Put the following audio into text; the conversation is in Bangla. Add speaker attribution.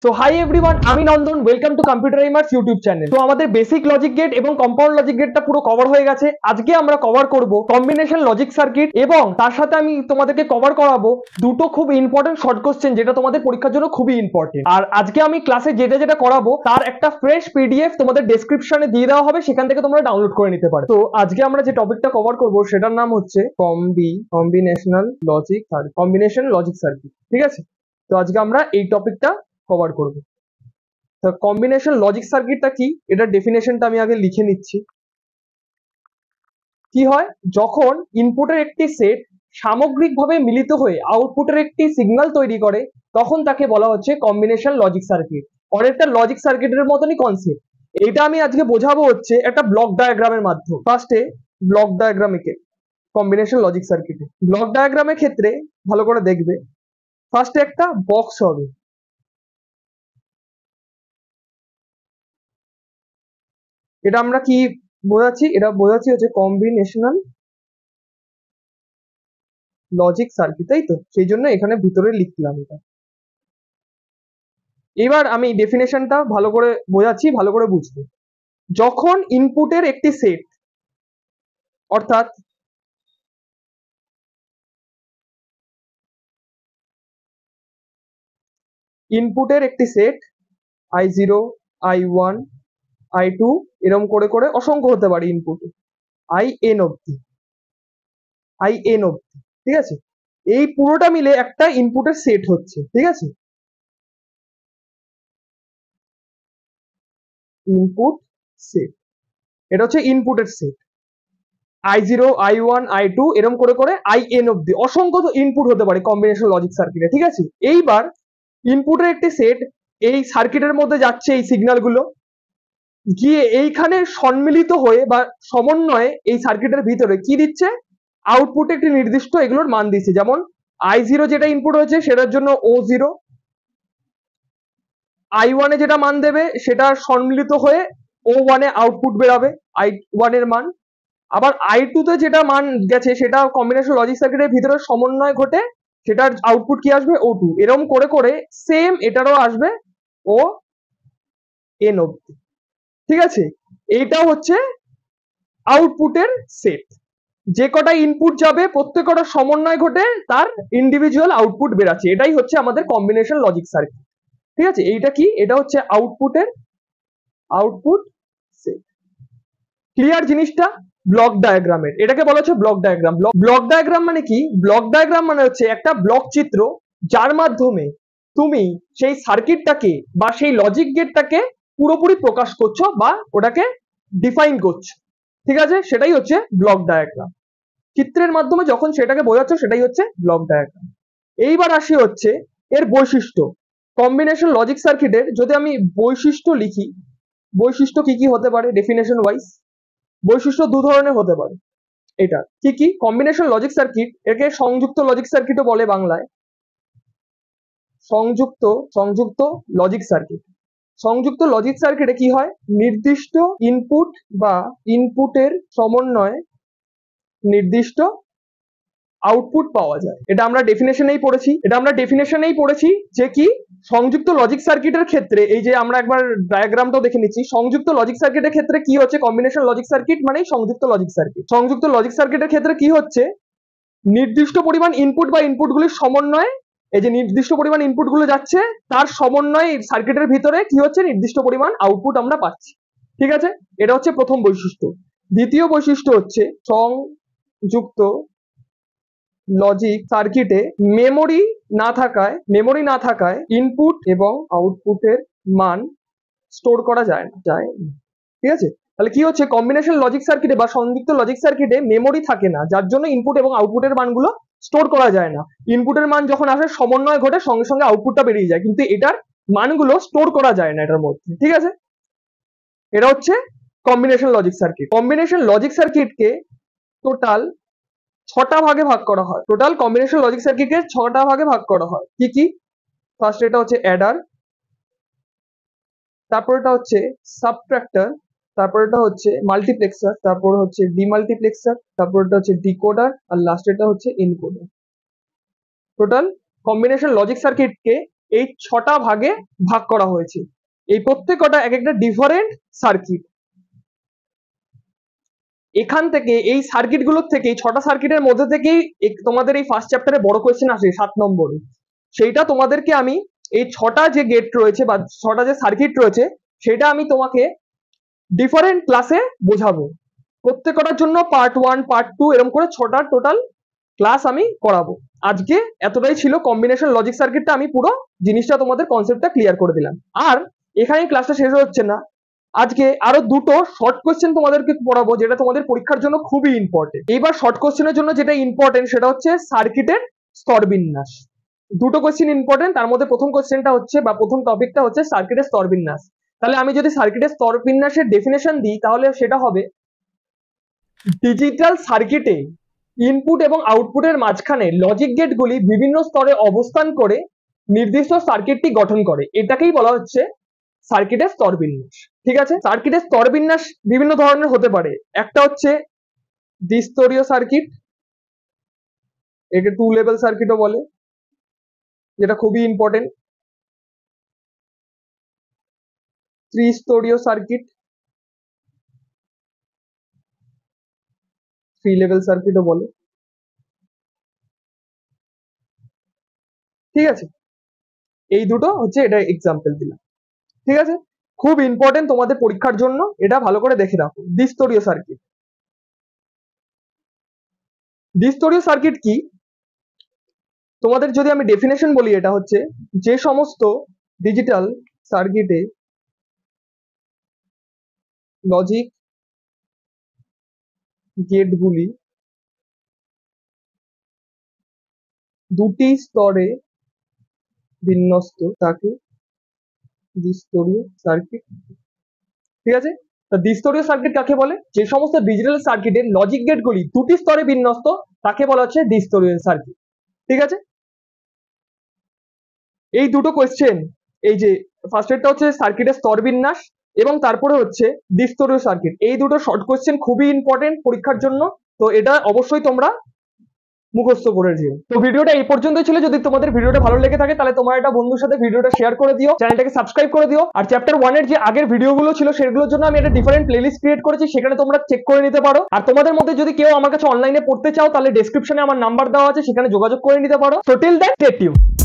Speaker 1: সো হাই এভরিওয়ান, আমি নন্দন। ওয়েলকাম টু কম্পিউটার এমার্স ইউটিউব চ্যানেল। তো আমাদের বেসিক লজিক গেট এবং কম্পাউন্ড লজিক গেটটা পুরো কভার হয়ে গেছে। আজকে আমরা কভার করব কম্বিনেশন লজিক সার্কিট এবং তার সাথে আমি তোমাদেরকে কভার করাবো দুটো খুব ইম্পর্টেন্ট শর্ট কোশ্চেন, যেটা তোমাদের পরীক্ষার জন্য খুবই ইম্পর্টেন্ট। আর আজকে আমি ক্লাসে যেটা যেটা করাবো তার একটা ফ্রেশ পিডিএফ তোমাদের ডেসক্রিপশনে দিয়ে দেওয়া হবে, সেখান থেকে তোমরা ডাউনলোড করে নিতে পারো। তো আজকে আমরা যে টপিকটা কভার করব সেটার নাম হচ্ছে কম্বিনেশন লজিক সার্কিট। ঠিক আছে, তো আজকে আমরা এই টপিকটা কভার করব। তো কম্বিনেশন লজিক সার্কিটটা কি, এটার ডেফিনেশনটা আমি আগে লিখে নিচ্ছি। কি হয়, যখন ইনপুটের একটি সেট সামগ্রিকভাবে মিলিত হয়ে আউটপুটের একটি সিগন্যাল তৈরি করে, তখন তাকে বলা হচ্ছে কম্বিনেশন লজিক সার্কিট। অনেকটা লজিক সার্কিটের মতনই কনসেপ্ট। এটা আমি আজকে বোঝাবো হচ্ছে একটা ব্লক ডায়াগ্রামের মাধ্যমে। ফার্স্টে ব্লক ডায়াগ্রামে কম্বিনেশন লজিক সার্কিটে ব্লক ডায়াগ্রামের ক্ষেত্রে ভালো করে দেখবে, ফার্স্টে একটা বক্স হবে। এটা আমরা কি বোঝাচ্ছি? এটা বোঝাচ্ছি হচ্ছে কম্বিনেশনাল লজিক সার্কিট, তাই তো? সেই জন্য এখানে ভিতরে লিখলাম এটা। এবার আমি ডেফিনেশনটা ভালো করে বোঝাচ্ছি, ভালো করে বুঝবে। যখন ইনপুটের একটি সেট, অর্থাৎ ইনপুটের একটি সেট I0, I1, I2 এরকম করে করে অসংখ্য হতে পারে ইনপুটে, IN অব্দি, ঠিক আছে? এই পুরোটা মিলে একটা ইনপুটের সেট হচ্ছে, ঠিক আছে? ইনপুট সেট, এটা হচ্ছে ইনপুটের সেট। I0, I1, I2 এরকম করে করে IN অব্দি অসংখ্য ইনপুট হতে পারে কম্বিনেশন লজিক সার্কিটে, ঠিক আছে? এইবার ইনপুটের একটি সেট এই সার্কিটের মধ্যে যাচ্ছে, এই সিগন্যাল গুলো গিয়ে এইখানে সম্মিলিত হয়ে বা সমন্বয়ে এই সার্কিটের ভিতরে কি দিচ্ছে, আউটপুটে একটি নির্দিষ্ট এগুলোর মান দিচ্ছে। যেমন I0 যেটা ইনপুট হয়েছে সেটার জন্য O0, I1 এ যেটা মান দেবে সেটা সম্মিলিত হয়ে O1 এ আউটপুট বেরাবে, I1 এর মান। আবার I2 তে যেটা মান গেছে সেটা কম্বিনেশন লজিক সার্কিটের ভিতরে সমন্বয় ঘটে, সেটার আউটপুট কি আসবে, O2। এরকম করে করে সেম এটারও আসবে ON অব্দি, ঠিক আছে? এইটা হচ্ছে আউটপুটের সেট। যে কটা ইনপুট যাবে প্রত্যেক কটা সমন্বয় ঘটে তার ইন্ডিভিজুয়াল আউটপুট বেরাচ্ছে, এটাই হচ্ছে আমাদের কম্বিনেশন লজিক সার্কিট, ঠিক আছে? এইটা কি, এটা হচ্ছে আউটপুট সেট। ক্লিয়ার জিনিসটা? ব্লক ডায়াগ্রামের এটাকে বলা হচ্ছে ব্লক ডায়াগ্রাম। ব্লক ডায়াগ্রাম মানে কি? ব্লক ডায়াগ্রাম মানে হচ্ছে একটা ব্লক চিত্র, যার মাধ্যমে তুমি সেই সার্কিটটাকে বা সেই লজিক গেটটাকে পুরোপুরি প্রকাশ করছো বা ওটাকে ডিফাইন করছো, ঠিক আছে? সেটাই হচ্ছে ব্লক ডায়াগ্রাম। চিত্রের মাধ্যমে যখন সেটাকে বোঝাচ্ছ সেটাই হচ্ছে ব্লক ডায়াগ্রাম। এইবার আসি হচ্ছে এর বৈশিষ্ট্য। কম্বিনেশন লজিক সার্কিটের যদি আমি বৈশিষ্ট্য লিখি, বৈশিষ্ট্য কি কি হতে পারে ডেফিনেশন ওয়াইজ? বৈশিষ্ট্য দু ধরনের হতে পারে। এটা কি কি? কম্বিনেশন লজিক সার্কিট, একে সংযুক্ত লজিক সার্কিটও বলে বাংলায়। সংযুক্ত সংযুক্ত লজিক সার্কিট, সংযুক্ত লজিক সার্কিটে কি হয়, নির্দিষ্ট ইনপুট বা ইনপুটের সমন্বয়ে নির্দিষ্ট আউটপুট পাওয়া যায়। এটা আমরা ডেফিনেশনেই পড়েছি যে কি, সংযুক্ত লজিক সার্কিটের ক্ষেত্রে এই যে আমরা একবার ডায়াগ্রামটাও দেখে নিচ্ছি। সংযুক্ত লজিক সার্কিটের ক্ষেত্রে কি হচ্ছে, কম্বিনেশন লজিক সার্কিট মানে সংযুক্ত লজিক সার্কিট। সংযুক্ত লজিক সার্কিটের ক্ষেত্রে কি হচ্ছে, নির্দিষ্ট পরিমাণ ইনপুট বা ইনপুটগুলির সমন্বয়ে, এই যে নির্দিষ্ট পরিমাণ ইনপুট গুলো যাচ্ছে তার সমন্বয়ে সার্কিটের ভিতরে কি হচ্ছে, নির্দিষ্ট পরিমাণ আউটপুট আমরা পাচ্ছি, ঠিক আছে? এটা হচ্ছে প্রথম বৈশিষ্ট্য। দ্বিতীয় বৈশিষ্ট্য হচ্ছে সংযুক্ত লজিক সার্কিটে মেমোরি না থাকায় ইনপুট এবং আউটপুটের মান স্টোর করা যায় না, ঠিক আছে? তাহলে কি হচ্ছে, কম্বিনেশন লজিক সার্কিটে বা সংযুক্ত লজিক সার্কিটে মেমোরি থাকে না, যার জন্য ইনপুট এবং আউটপুটের মানগুলো স্টোর করা যায় না। ইনপুটের মান যখন আসে সমন্বয় ঘটে, সঙ্গে সঙ্গে আউটপুটটা বেরিয়ে যায়, কিন্তু এটার মানগুলো স্টোর করা যায় না এটার মধ্যে, ঠিক আছে? এটা হচ্ছে combination logic circuit. Combination logic সার্কিটকে টোটাল 6টা ভাগে ভাগ করা হয়। টোটাল কম্বিনেশন লজিক সার্কিটকে 6টা ভাগে ভাগ করা হয়। কি কি? ফার্স্ট এটা হচ্ছে অ্যাডার, তারপর এটা হচ্ছে সাবট্রাক্টর, তারপর এটা হচ্ছে মাল্টিপ্লেক্সার, তারপর হচ্ছে ডিমাল্টিপ্লেক্সার, তারপর এটা হচ্ছে ডিকোডার, আর লাস্ট এটা হচ্ছে এনকোডার। টোটাল কম্বিনেশন লজিক সার্কিটকে এই 6টা ভাগে ভাগ করা হয়েছে। এই প্রত্যেকটা এক একটা ডিফারেন্ট সার্কিট। এখান থেকে এই সার্কিট গুলোর থেকে, এই 6টা সার্কিটের মধ্যে থেকেই তোমাদের এই ফার্স্ট চ্যাপ্টারে বড় কোয়েশ্চেন আসে 7 নম্বরে। সেইটা তোমাদেরকে আমি এই 6টা যে গেট রয়েছে বা 6টা যে সার্কিট রয়েছে সেটা আমি তোমাকে ডিফারেন্ট ক্লাসে বোঝাবো। প্রত্যেকটার জন্য পার্ট 1 পার্ট 2 এরকম করে 6টা টোটাল ক্লাস আমি করাবো। আজকে এতটাই ছিল, কম্বিনেশন লজিক সার্কিটটা আমি পুরো জিনিসটা তোমাদের কনসেপ্টটা ক্লিয়ার করে দিলাম। আর এখানে ক্লাসটা শেষ হচ্ছে না, আজকে আরো দুটো শর্ট কোশ্চেন তোমাদেরকে পড়াবো যেটা তোমাদের পরীক্ষার জন্য খুবই ইম্পর্টেন্ট। এইবার শর্ট কোশ্চেনের জন্য যেটা ইম্পর্টেন্ট সেটা হচ্ছে সার্কিটের স্তরবিন্যাস। দুটো কোশ্চেন ইম্পর্টেন্ট, তার মধ্যে প্রথম কোশ্চেনটা হচ্ছে বা প্রথম টপিকটা হচ্ছে সার্কিটের স্তরবিন্যাস। তাহলে আমি যদি সার্কিটের স্তরবিন্যাসের ডেফিনেশন দিই তাহলে সেটা হবে ডিজিটাল সার্কিটে ইনপুট এবং আউটপুটের মাঝখানে লজিক গেটগুলি বিভিন্ন স্তরে অবস্থান করে নির্দিষ্ট সার্কিটটি গঠন করে, এটাকেই বলা হচ্ছে সার্কিটের স্তরবিন্যাস। ঠিক আছে, সার্কিটের স্তরবিন্যাস বিভিন্ন ধরনের হতে পারে। একটা হচ্ছে দ্বিস্তরীয় সার্কিট, একে 2 লেভেল সার্কিটও বলে, যেটা খুবই ইম্পর্টেন্ট। ত্রিস্তরীয় সার্কিট, 3 লেভেল সার্কিটও বলে। ঠিক আছে, এই দুটো হচ্ছে, এটা এক্সাম্পল দিলাম। ঠিক আছে, খুব ইম্পর্টেন্ট তোমাদের পরীক্ষার জন্য, এটা ভালো করে দেখে রাখো। দ্বিস্তরীয় সার্কিট, দ্বিস্তরীয় সার্কিট কি তোমাদের যদি আমি ডেফিনেশন বলি, এটা হচ্ছে যে সমস্ত ডিজিটাল সার্কিটে লজিক গেটগুলি দুটি স্তরে বিন্যস্ত তাকে দ্বিস্তরীয় সার্কিট। ঠিক আছে, তা দ্বিস্তরীয় সার্কিট কাকে বলে? যে সমস্ত ডিজিটাল সার্কিটের লজিক গেটগুলি দুটি স্তরে বিন্যস্ত তাকে বলা হচ্ছে দ্বিস্তরীয় সার্কিট। ঠিক আছে, এই দুটো কোয়েশ্চেন, এই যে ফার্স্টেরটা হচ্ছে সার্কিটের স্তরবিন্যাস এবং তারপরে হচ্ছে দ্বিস্তরীয় সার্কিট, এই দুটো শর্ট কোয়েশ্চেন খুবই ইম্পর্টেন্ট পরীক্ষার জন্য, তো এটা অবশ্যই তোমরা মুখস্থ করে দিও। তো ভিডিওটা এই পর্যন্তই ছিল। যদি তোমাদের ভিডিওটা ভালো লেগে থাকে তাহলে তোমার একটা বন্ধুর সাথে ভিডিওটা শেয়ার করে দিও, চ্যানেলটাকে সাবস্ক্রাইব করে দিও। আর চ্যাপ্টার 1 এর যে আগের ভিডিওগুলো ছিল সেগুলোর জন্য আমি একটা ডিফারেন্ট প্লেলিস্ট ক্রিয়েট করেছি, সেখানে তোমরা চেক করে নিতে পারো। আর তোমাদের মধ্যে যদি কেউ আমার কাছে অনলাইনে পড়তে চাও তাহলে ডেসক্রিপশনে আমার নাম্বার দেওয়া আছে, সেখানে যোগাযোগ করে নিতে পারো। So till that, stay tuned.